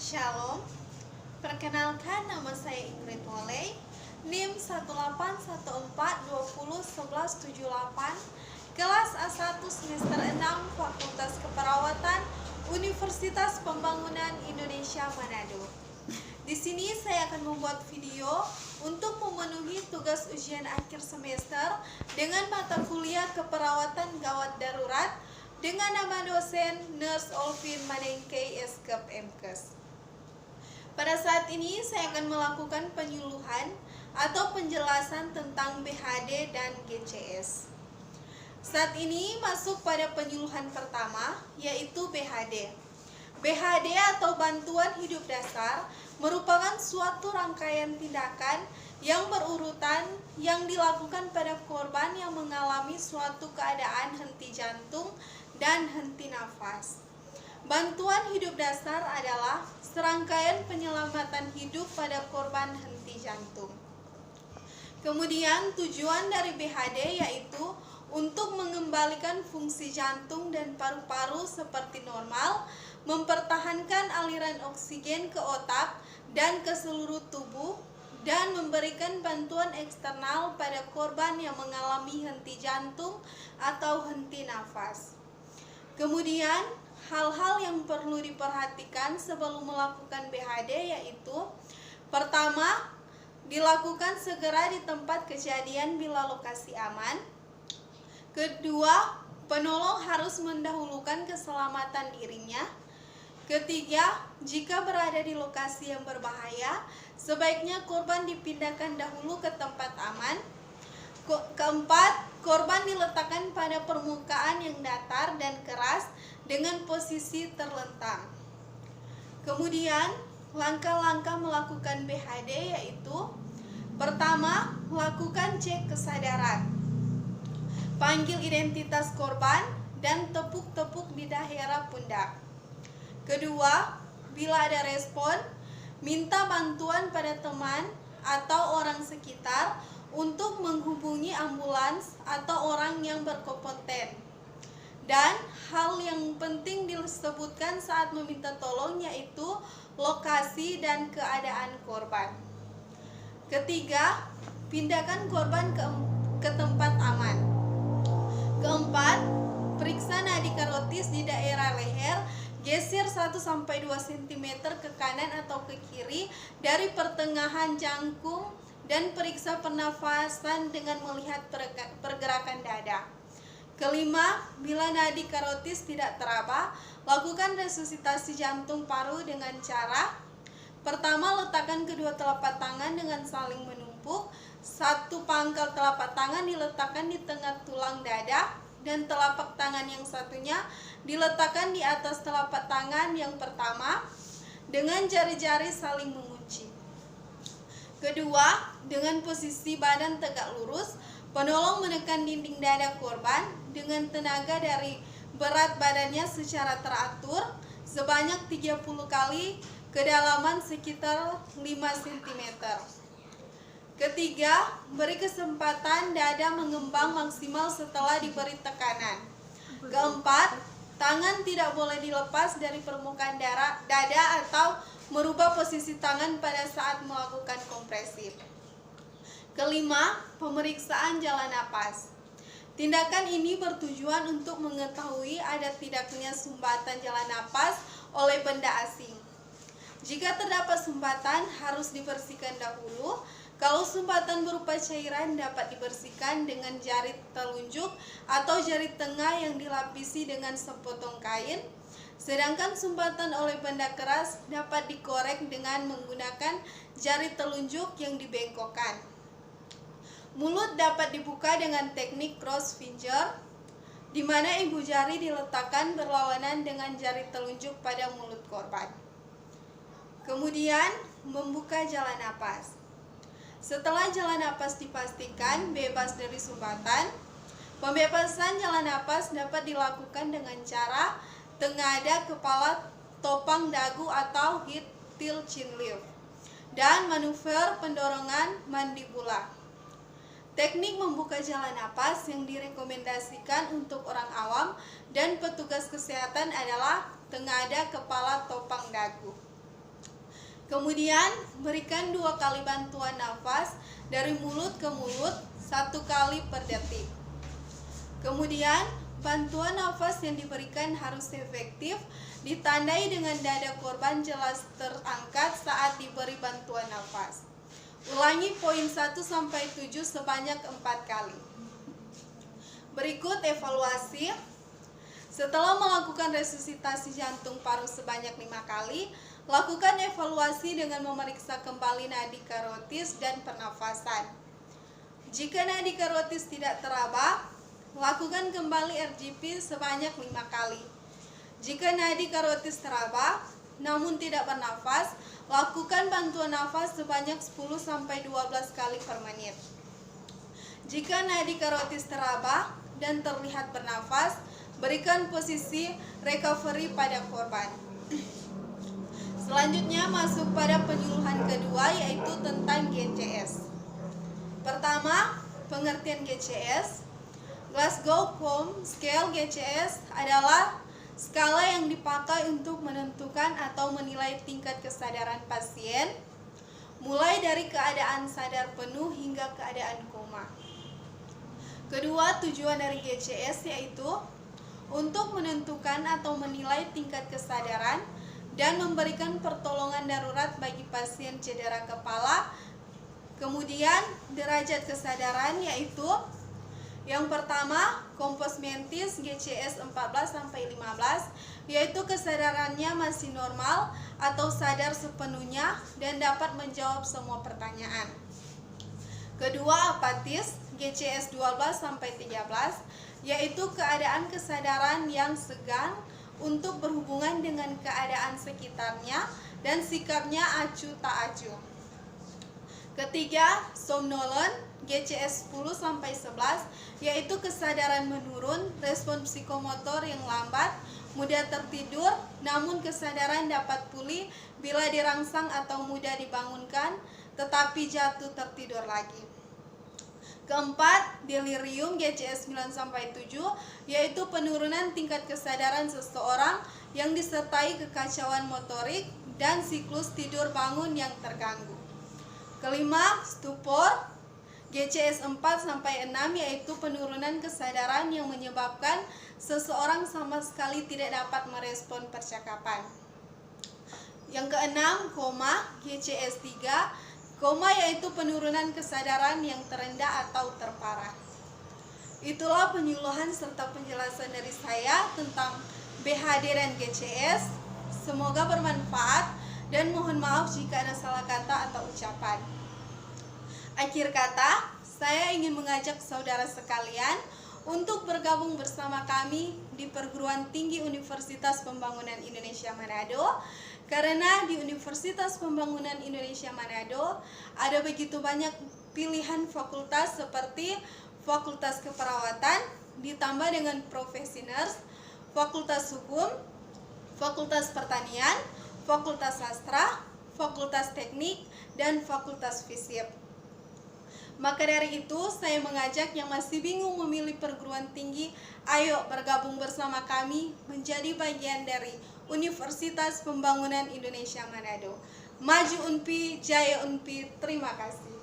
Shalom, perkenalkan nama saya Ingrid Woley, NIM 18142011178, kelas A1 semester 6, Fakultas Keperawatan, Universitas Pembangunan Indonesia Manado. Di sini saya akan membuat video untuk memenuhi tugas ujian akhir semester dengan mata kuliah keperawatan gawat darurat dengan nama dosen Nurse Olvin Manengkei Eskep MKes. Pada saat ini saya akan melakukan penyuluhan atau penjelasan tentang BHD dan GCS. Saat ini masuk pada penyuluhan pertama, yaitu BHD. BHD atau bantuan hidup dasar merupakan suatu rangkaian tindakan yang berurutan yang dilakukan pada korban yang mengalami suatu keadaan henti jantung dan henti nafas. Bantuan hidup dasar adalah serangkaian penyelamatan hidup pada korban henti jantung. Kemudian tujuan dari BHD yaitu untuk mengembalikan fungsi jantung dan paru-paru seperti normal, mempertahankan aliran oksigen ke otak dan ke seluruh tubuh, dan memberikan bantuan eksternal pada korban yang mengalami henti jantung atau henti nafas. Kemudian, hal-hal yang perlu diperhatikan sebelum melakukan BHD yaitu: pertama, dilakukan segera di tempat kejadian bila lokasi aman. Kedua, penolong harus mendahulukan keselamatan dirinya. Ketiga, jika berada di lokasi yang berbahaya, sebaiknya korban dipindahkan dahulu ke tempat aman. Keempat, korban diletakkan pada permukaan yang datar dan keras dengan posisi terlentang. Kemudian, langkah-langkah melakukan BHD yaitu: pertama, lakukan cek kesadaran. Panggil identitas korban dan tepuk-tepuk di daerah pundak. Kedua, bila ada respon, minta bantuan pada teman atau orang sekitar untuk menghubungi ambulans atau orang yang berkompeten. Dan hal yang penting disebutkan saat meminta tolong yaitu lokasi dan keadaan korban. Ketiga, pindahkan korban ke tempat aman. Keempat, periksa nadi karotis di daerah leher, geser 1-2 cm ke kanan atau ke kiri dari pertengahan jangkung, dan periksa pernafasan dengan melihat pergerakan dada. Kelima, bila nadi karotis tidak teraba, lakukan resusitasi jantung paru dengan cara: pertama, letakkan kedua telapak tangan dengan saling menumpuk. Satu pangkal telapak tangan diletakkan di tengah tulang dada, dan telapak tangan yang satunya diletakkan di atas telapak tangan yang pertama dengan jari-jari saling mengunci. Kedua, dengan posisi badan tegak lurus, penolong menekan dinding dada korban dengan tenaga dari berat badannya secara teratur sebanyak 30 kali kedalaman sekitar 5 cm. Ketiga, beri kesempatan dada mengembang maksimal setelah diberi tekanan. Keempat, tangan tidak boleh dilepas dari permukaan dada atau merubah posisi tangan pada saat melakukan kompresi. Kelima, pemeriksaan jalan napas. Tindakan ini bertujuan untuk mengetahui ada tidaknya sumbatan jalan napas oleh benda asing. Jika terdapat sumbatan, harus dibersihkan dahulu. Kalau sumbatan berupa cairan, dapat dibersihkan dengan jari telunjuk atau jari tengah yang dilapisi dengan sepotong kain. Sedangkan sumbatan oleh benda keras dapat dikorek dengan menggunakan jari telunjuk yang dibengkokkan. Mulut dapat dibuka dengan teknik cross finger, di mana ibu jari diletakkan berlawanan dengan jari telunjuk pada mulut korban. Kemudian, membuka jalan napas. Setelah jalan napas dipastikan bebas dari sumbatan, pembebasan jalan napas dapat dilakukan dengan cara tengada kepala, topang dagu atau hip tilt chin lift, dan manuver pendorongan mandibula. Teknik membuka jalan napas yang direkomendasikan untuk orang awam dan petugas kesehatan adalah tengada kepala, topang dagu. Kemudian berikan 2 kali bantuan nafas dari mulut ke mulut 1 kali per detik. Kemudian bantuan nafas yang diberikan harus efektif, ditandai dengan dada korban jelas terangkat saat diberi bantuan nafas. Ulangi poin 1-7 sebanyak 4 kali. Berikut evaluasi. Setelah melakukan resusitasi jantung paru sebanyak 5 kali, lakukan evaluasi dengan memeriksa kembali nadi karotis dan pernafasan. Jika nadi karotis tidak teraba, lakukan kembali RGP sebanyak 5 kali. Jika nadi karotis teraba namun tidak bernafas, lakukan bantuan nafas sebanyak 10-12 kali per menit. Jika nadi karotis teraba dan terlihat bernafas, berikan posisi recovery pada korban. Selanjutnya masuk pada penyuluhan kedua, yaitu tentang GCS. Pertama, pengertian GCS. Glasgow Coma Scale GCS adalah skala yang dipakai untuk menentukan atau menilai tingkat kesadaran pasien, mulai dari keadaan sadar penuh hingga keadaan koma. Kedua, tujuan dari GCS yaitu untuk menentukan atau menilai tingkat kesadaran dan memberikan pertolongan darurat bagi pasien cedera kepala. Kemudian, derajat kesadaran yaitu yang pertama, Compos Mentis GCS 14-15, yaitu kesadarannya masih normal atau sadar sepenuhnya dan dapat menjawab semua pertanyaan. Kedua, Apatis GCS 12-13, yaitu keadaan kesadaran yang segan untuk berhubungan dengan keadaan sekitarnya dan sikapnya acuh tak acuh. Ketiga, Somnolent GCS 10-11, yaitu kesadaran menurun, respon psikomotor yang lambat, mudah tertidur, namun kesadaran dapat pulih bila dirangsang atau mudah dibangunkan, tetapi jatuh tertidur lagi. Keempat, delirium GCS 9-7, yaitu penurunan tingkat kesadaran seseorang yang disertai kekacauan motorik dan siklus tidur bangun yang terganggu. Kelima, stupor GCS 4-6, yaitu penurunan kesadaran yang menyebabkan seseorang sama sekali tidak dapat merespon percakapan. Yang keenam, koma GCS 3, koma yaitu penurunan kesadaran yang terendah atau terparah. Itulah penyuluhan serta penjelasan dari saya tentang BHD dan GCS. Semoga bermanfaat dan mohon maaf jika ada salah kata atau ucapan. Akhir kata, saya ingin mengajak saudara sekalian untuk bergabung bersama kami di Perguruan Tinggi Universitas Pembangunan Indonesia Manado, karena di Universitas Pembangunan Indonesia Manado ada begitu banyak pilihan fakultas seperti Fakultas Keperawatan ditambah dengan profesi nurse, Fakultas Hukum, Fakultas Pertanian, Fakultas Sastra, Fakultas Teknik, dan Fakultas Fisip. Maka dari itu, saya mengajak yang masih bingung memilih perguruan tinggi, ayo bergabung bersama kami menjadi bagian dari Universitas Pembangunan Indonesia Manado. Maju UNPI, Jaya UNPI, terima kasih.